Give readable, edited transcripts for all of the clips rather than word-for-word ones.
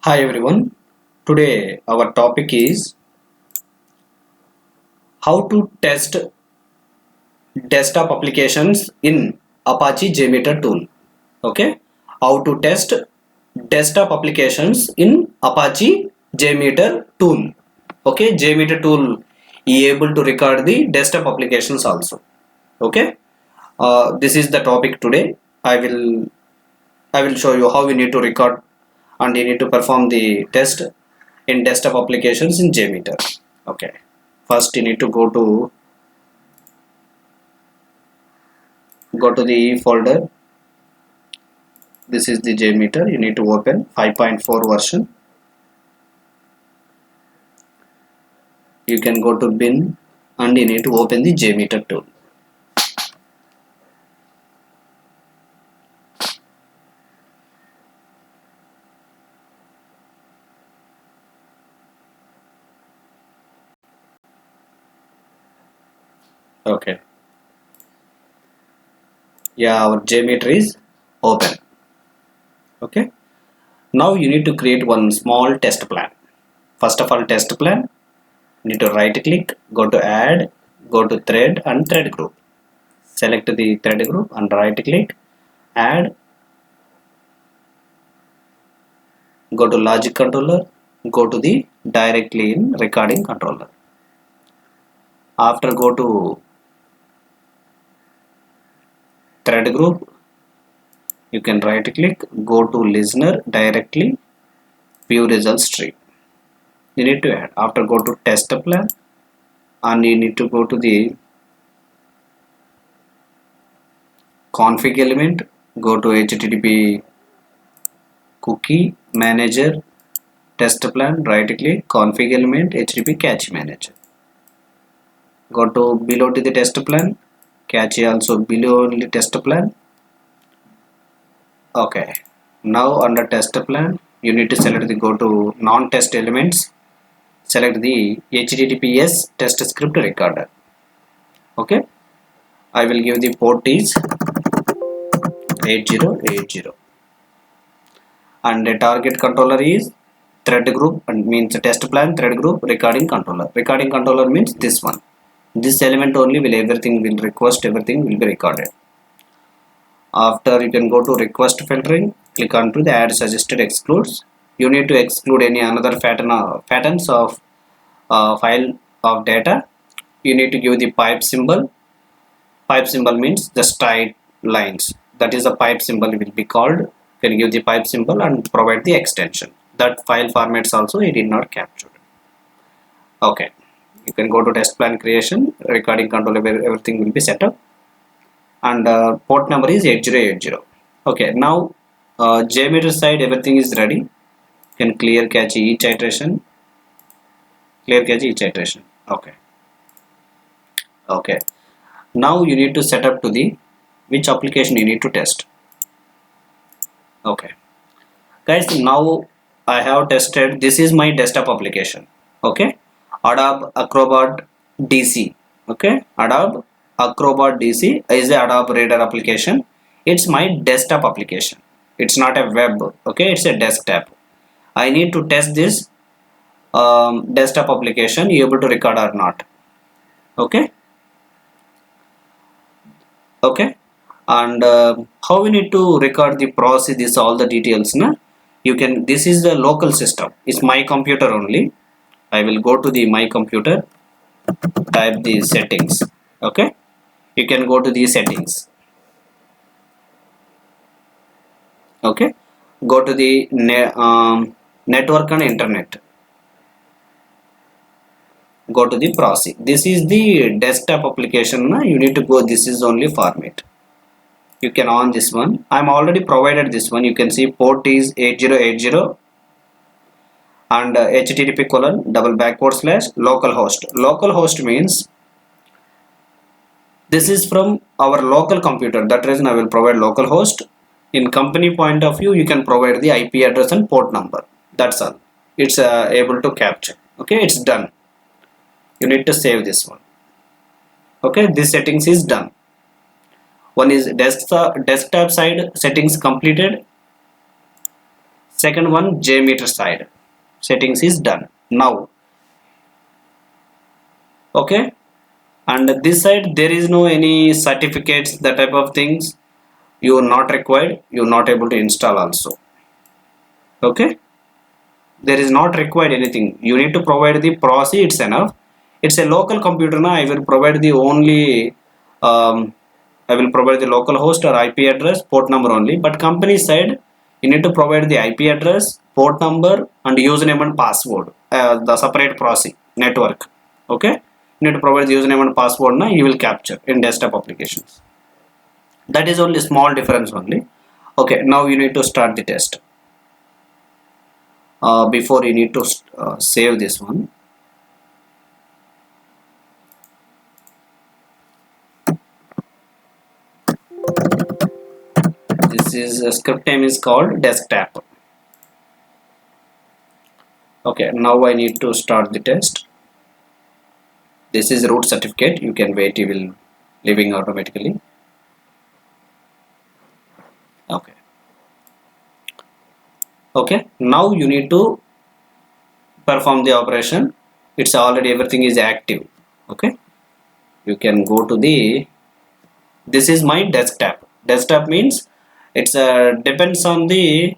Hi everyone. Today our topic is how to test desktop applications in Apache JMeter tool. Okay, how to test desktop applications in Apache JMeter tool. Okay, JMeter tool is able to record the desktop applications also. Okay, this is the topic today. I will show you how we need to record and you need to perform the test in desktop applications in JMeter. Okay, first you need to go to the folder. This is the JMeter. You need to open 5.4 version. You can go to bin and you need to open the JMeter tool. Okay, yeah, our JMeter is open. Okay, now you need to create one small test plan. First of all, test plan, you need to right click, go to add, go to thread and thread group. Select the thread group and right click, add, go to logic controller, go to the directly in recording controller. After go to thread group, you can right click, go to listener, directly view results tree. You need to add. After go to test plan and you need to go to the config element, go to HTTP cookie manager test plan, right click, config element, HTTP cache manager. Go to below to the test plan, cache also below the test plan. Okay, now under test plan you need to select the go to non-test elements, select the HTTPS test script recorder. Okay, I will give the port is 8080 and the target controller is thread group and means test plan thread group recording controller. Recording controller means this one. This element only will everything will request, everything will be recorded. After you can go to request filtering, click on to the add suggested excludes. You need to exclude any another patterns of file of data. You need to give the pipe symbol. Pipe symbol means the straight lines. That is a pipe symbol will be called. You can give the pipe symbol and provide the extension. That file formats also it did not capture. Okay, you can go to test plan creation, recording controller where everything will be set up and port number is 8080. Okay, now JMeter side everything is ready. You can clear cache each iteration, clear cache each iteration. Okay, okay, now you need to set up to the which application you need to test. Okay guys, now I have tested, this is my desktop application. Okay, Adobe Acrobat DC. Okay, Adobe Acrobat DC is a Adobe Reader application. It's my desktop application, it's not a web. Okay, it's a desktop. I need to test this desktop application you able to record or not. Okay, okay, and how we need to record the process, this all the details na? You can, this is the local system, it's my computer only. I will go to the my computer, type the settings. Okay, you can go to the settings. Okay, go to the network and internet, go to the proxy. This is the desktop application na? You need to go, this is only format. You can on this one, I'm already provided this one. You can see port is 8080 and http colon double backward slash localhost. Localhost means this is from our local computer, that reason I will provide localhost. In company point of view you can provide the IP address and port number, that's all. It's able to capture. Okay, it's done. You need to save this one. Okay, this settings is done. One is desktop side settings completed. Second one, JMeter side settings is done now. Okay, and this side there is no any certificates, that type of things you are not required, you are not able to install also. Okay, there is not required anything, you need to provide the proxy, it's enough. It's a local computer now, I will provide the only I will provide the local host or IP address, port number only, but company side you need to provide the IP address, port number and username and password, the separate proxy network. Okay, you need to provide the username and password now, you will capture in desktop applications. That is only small difference only. Okay, now you need to start the test. Before you need to save this one. This is a script name is called desktop. Okay, now I need to start the test. This is root certificate, you can wait, you will leaving automatically. Okay, okay, now you need to perform the operation. It's already everything is active. Okay, you can go to the, this is my desktop means it's depends on the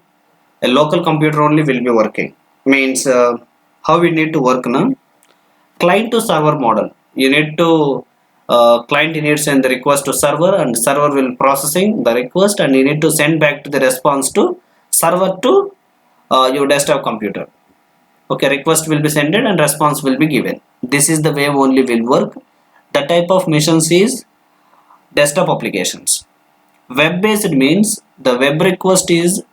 a local computer only will be working, means how we need to work now. Client to server model, you need to client needs send the request to server and server will processing the request and you need to send back to the response to server to your desktop computer. Okay, request will be sent and response will be given. This is the way only will work. The type of missions is desktop applications. Web based means the web request is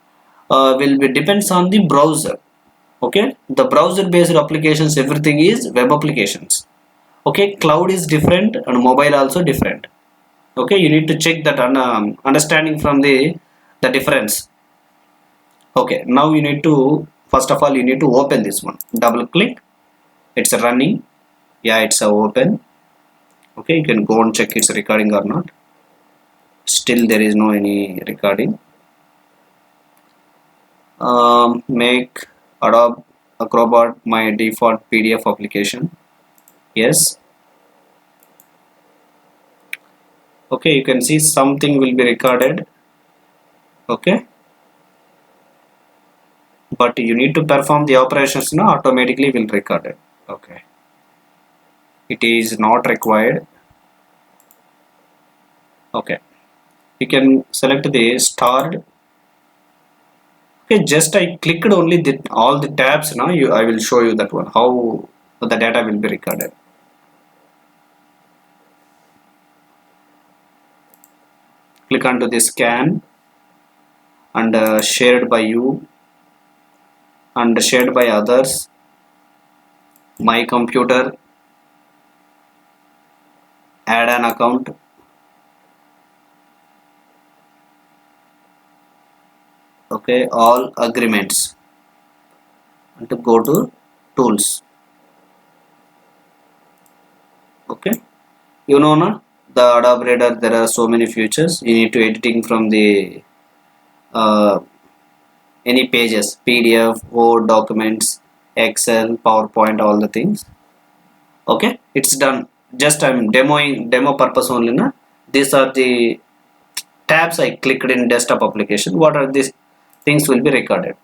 will be depends on the browser. Okay, the browser based applications, everything is web applications. Okay, cloud is different and mobile also different. Okay, you need to check that understanding from the difference. Okay, now you need to, first of all you need to open this one, double click, it's running. Yeah, it's open. Okay, you can go and check it's recording or not. Still there is no any recording. Make Adobe Acrobat my default PDF application. Yes. Okay, you can see something will be recorded. Okay, but you need to perform the operations now, automatically will record it. Okay, it is not required. Okay, you can select the starred. Okay, just I clicked only the all the tabs now, you I will show you that one how the data will be recorded. Click onto the scan and shared by you and shared by others, my computer, add an account. Okay, all agreements and to go to tools. Okay, you know na, the Adobe Reader there are so many features, you need to editing from the uh, any pages, PDF, Word documents, Excel, PowerPoint, all the things. Okay, it's done. Just I'm demoing demo purpose only na. These are the tabs I clicked in desktop application. What are these things will be recorded.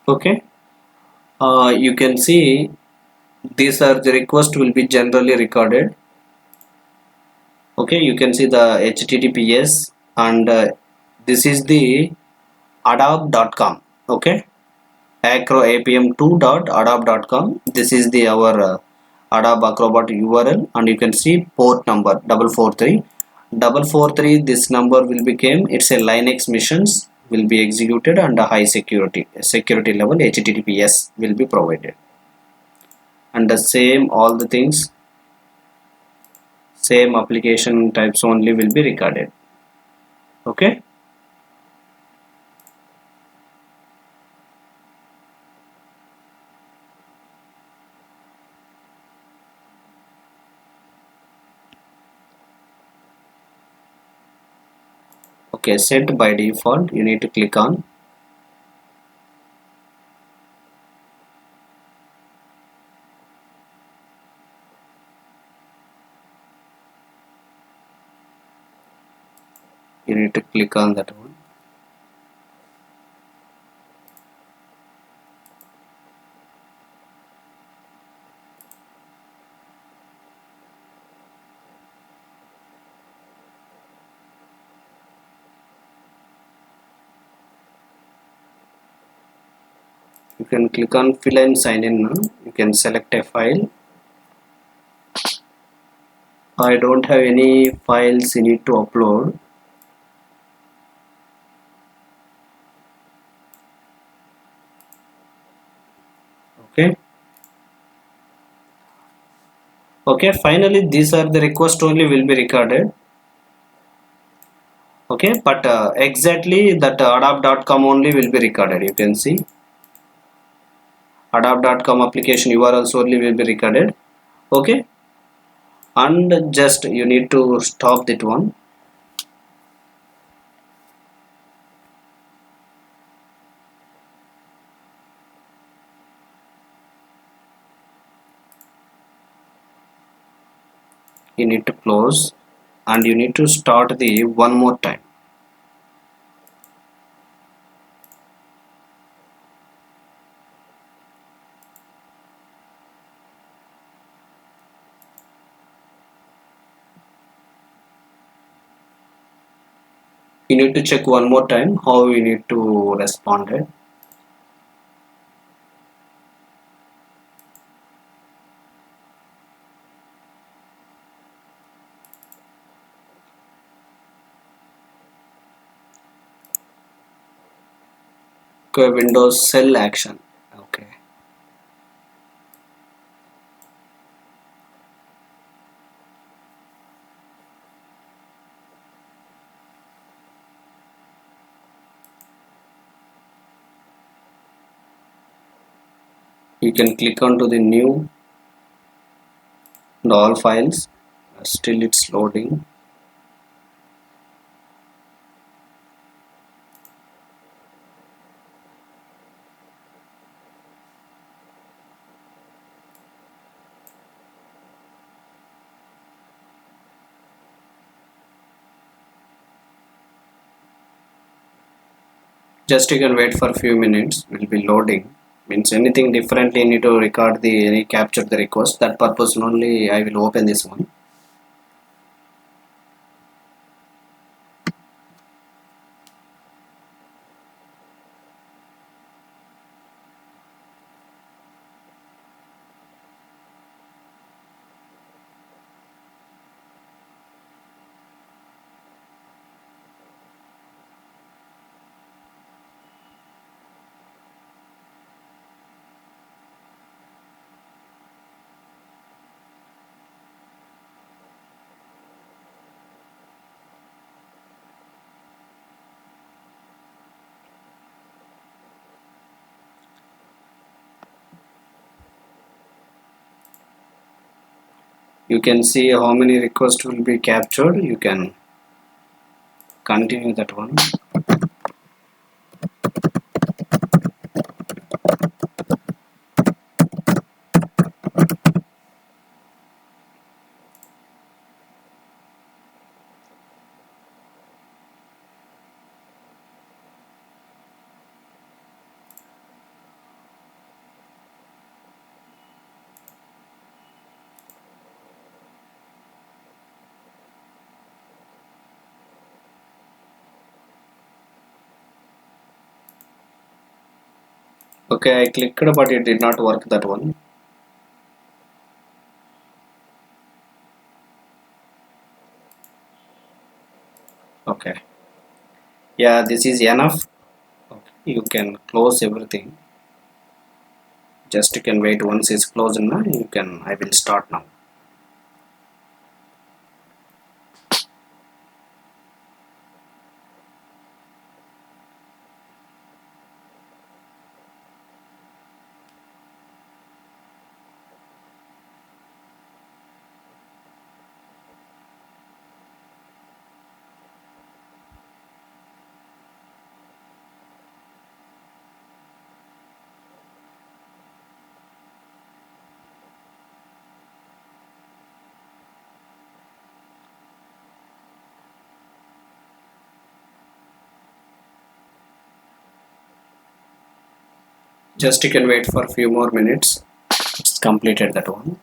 Okay, you can see these are the request will be generally recorded. Okay, you can see the HTTPS, and this is the adobe.com. Okay, acroapm2.adobe.com. This is the our Adobe Acrobat URL, and you can see port number 443. This number will become, it's a Linux missions will be executed under high security level. HTTPS will be provided, and the same all the things, same application types only will be recorded. Okay, okay, set by default you need to click on. You need to click on that one. You can click on fill and sign in now. You can select a file. I don't have any files you need to upload. Okay, okay, finally these are the request only will be recorded. Okay, but exactly that adobe.com only will be recorded. You can see adobe.com application URLs only will be recorded. Okay, and just you need to stop that one. You need to close, and you need to start the one more time. You need to check one more time how you need to respond it. Okay, Windows cell action. Okay, you can click on to the new and all files. Still it's loading. Just you can wait for a few minutes. Will be loading. Means anything differently you need to record the any capture the request. That purpose only I will open this one. You can see how many requests will be captured. You can continue that one. Okay, I clicked but it did not work, that one. Okay, yeah, this is enough. Okay, you can close everything. Just you can wait, once it's closed now, you can, I will start now. Just you can wait for a few more minutes. It's completed, that one.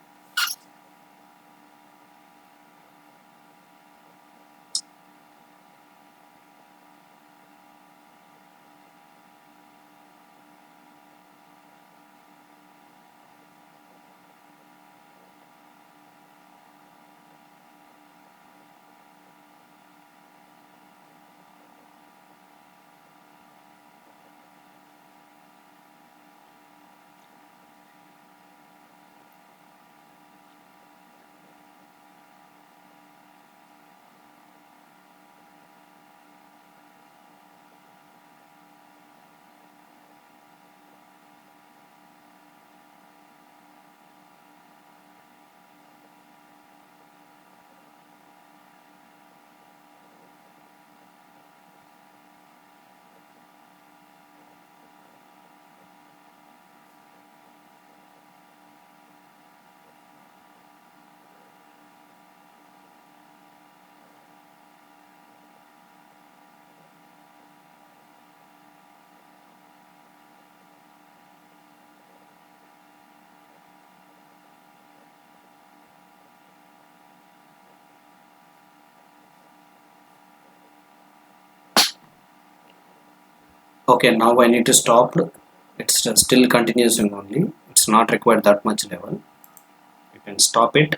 Okay, now I need to stop. It's still continuing only. It's not required that much level. You can stop it.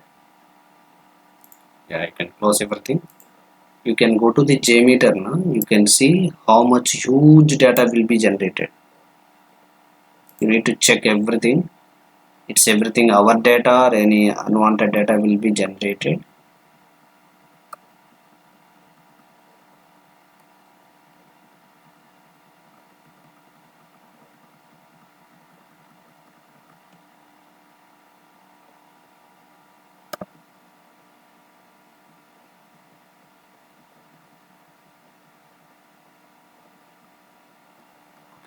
Yeah, I can close everything. You can go to the JMeter now. You can see how much huge data will be generated. You need to check everything. It's everything our data or any unwanted data will be generated.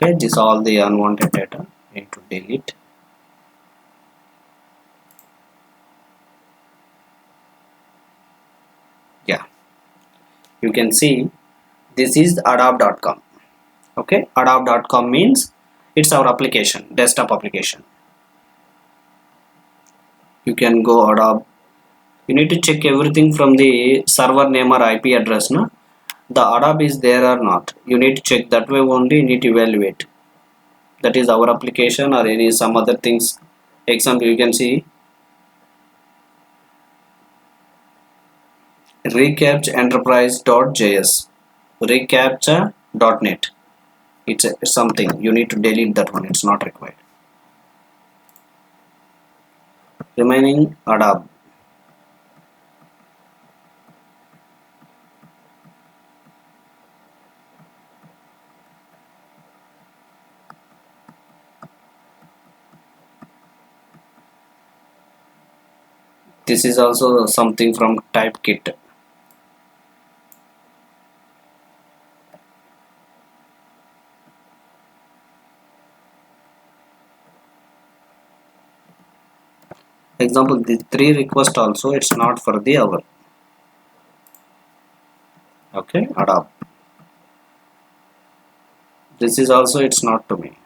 Okay, this all the unwanted data. Need to delete. Yeah, you can see this is adobe.com. Okay, adobe.com means it's our application, desktop application. You can go Adobe. You need to check everything from the server name or IP address. No? The Adobe is there or not. You need to check that way only. You need to evaluate. That is our application or any some other things. Example, you can see recaptcha enterprise.js, recaptcha.net. It's something you need to delete that one. It's not required. Remaining Adobe. This is also something from typekit. Example, the three request also it's not for the hour. Okay, Adobe. This is also it's not to me.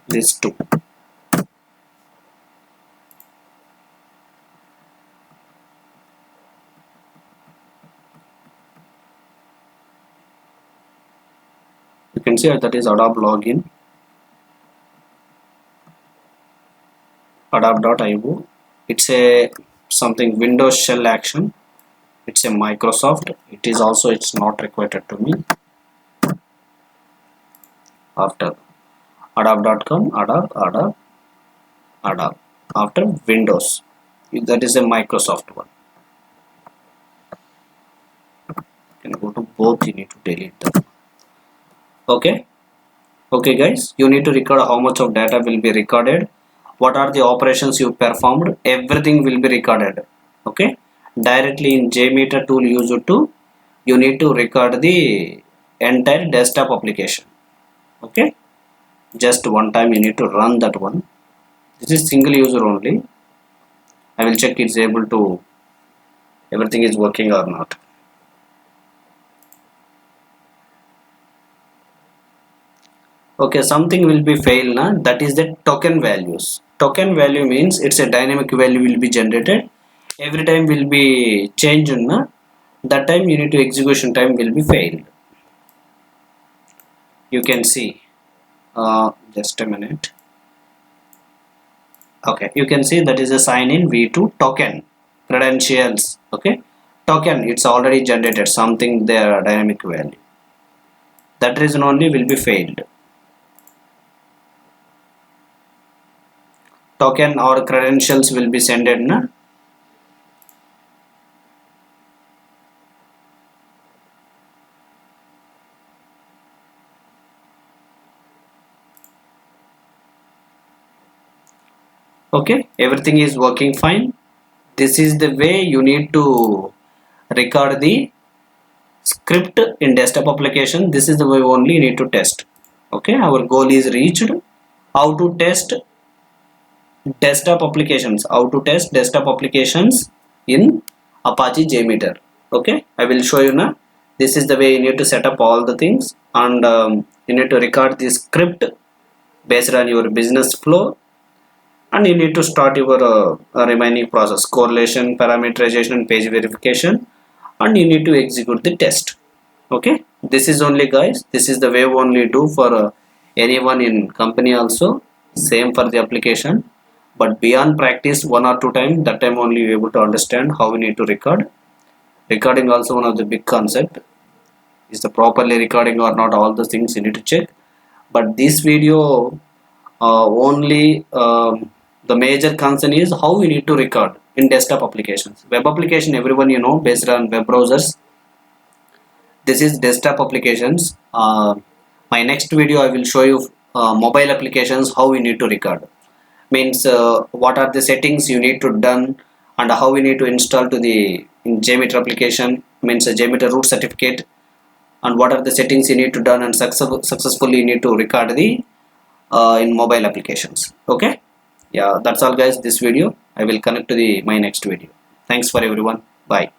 This too. You can see that is Adobe login. adapt.io. It's a something Windows shell action. It's a Microsoft. It is also, it's not required to me. After adapt.com, adapt after Windows, that is a Microsoft one. You can go to both, you need to delete them. Okay guys, you need to record how much of data will be recorded, what are the operations you performed, everything will be recorded. Okay, directly in JMeter tool user 2, you need to record the entire desktop application. Okay, just one time you need to run that one. This is single user only. I will check it's able to, everything is working or not. Okay, something will be failed now, that is the token values. Token value means it's a dynamic value will be generated every time, will be changed na, that time you need to execution time will be failed. You can see, just a minute. Okay, you can see that is a sign in v2 token credentials. Okay, token, it's already generated something their dynamic value, that reason only will be failed. Token or credentials will be sent na. Okay, everything is working fine. This is the way you need to record the script in desktop application. This is the way only you need to test. Okay, our goal is reached. How to test desktop applications, how to test desktop applications in Apache JMeter. Okay, I will show you now. This is the way you need to set up all the things, and you need to record the script based on your business flow, and you need to start your remaining process, correlation, parameterization and page verification, and you need to execute the test. Okay, this is only guys, this is the way only do for anyone in company also, same for the application. But beyond practice one or two time, that time only you able to understand how we need to record. Recording also one of the big concept, is the properly recording or not, all the things you need to check. But this video only the major concern is how we need to record in desktop applications. Web application everyone you know, based on web browsers. This is desktop applications. My next video I will show you mobile applications, how we need to record. Means what are the settings you need to done, and how we need to install to the JMeter application, means a JMeter root certificate, and what are the settings you need to done, and successfully you need to record the in mobile applications. Okay, yeah, that's all guys, this video. I will connect to the my next video. Thanks for everyone. Bye.